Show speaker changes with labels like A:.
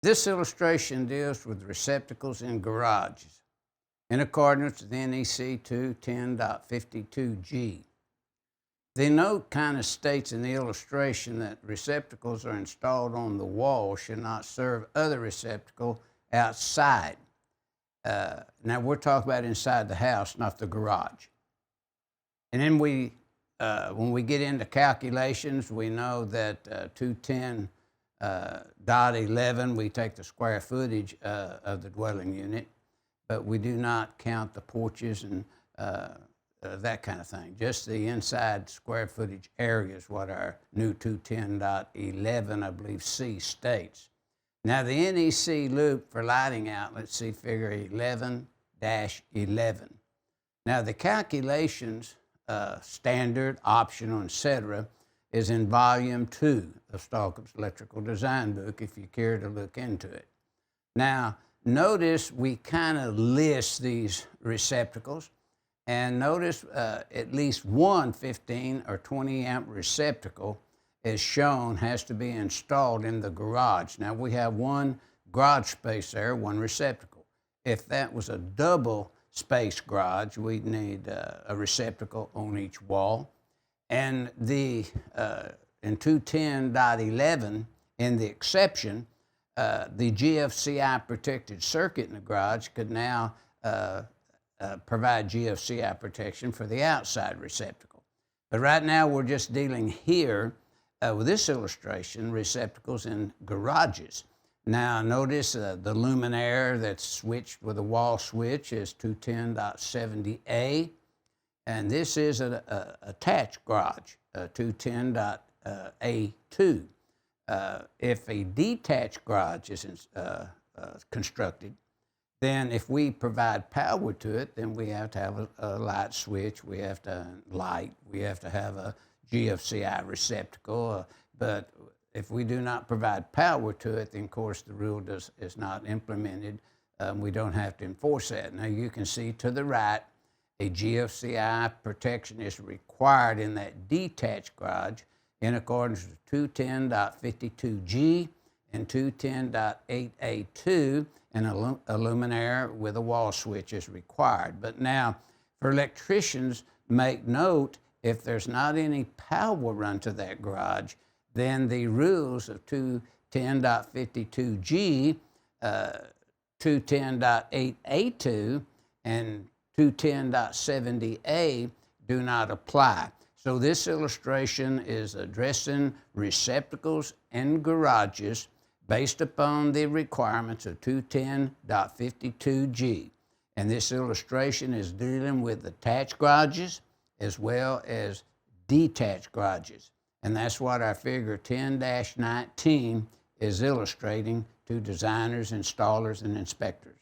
A: This illustration deals with receptacles in garages in accordance with NEC 210.52G. The note kind of states in the illustration that receptacles are installed on the wall should not serve other receptacle outside. Now we're talking about inside the house, not the garage. And then when we get into calculations, we know that 210.11, we take the square footage of the dwelling unit, but we do not count the porches and that kind of thing. Just the inside square footage area is what our new 210.11, I believe, C states. Now the NEC loop for lighting outlets, see figure 11-11. Now the calculations, standard, optional, etc., is in volume 2 of Stallcup's electrical design book if you care to look into it. Now notice we kind of list these receptacles, and notice at least one 15 or 20 amp receptacle is shown has to be installed in the garage. Now we have one garage space there, one receptacle. If that was a double space garage, we'd need a receptacle on each wall. And in 210.11, in the exception, the GFCI protected circuit in the garage could now provide GFCI protection for the outside receptacle. But right now we're just dealing here with this illustration, receptacles in garages. Now notice the luminaire that's switched with a wall switch is 210.70A, and this is an attached garage, 210.A2. If a detached garage is constructed, then if we provide power to it, then we have to have a light switch, we have to we have to have a GFCI receptacle, but if we do not provide power to it, then of course the rule is not implemented. We don't have to enforce that. Now you can see to the right, a GFCI protection is required in that detached garage in accordance with 210.52G and 210.8A2, and a luminaire with a wall switch is required. But now, for electricians, make note, if there's not any power run to that garage, then the rules of 210.52G, 210.8A2, and 210.70A do not apply. So this illustration is addressing receptacles in garages based upon the requirements of 210.52G. And this illustration is dealing with attached garages as well as detached garages. And that's what our figure 10-19 is illustrating to designers, installers, and inspectors.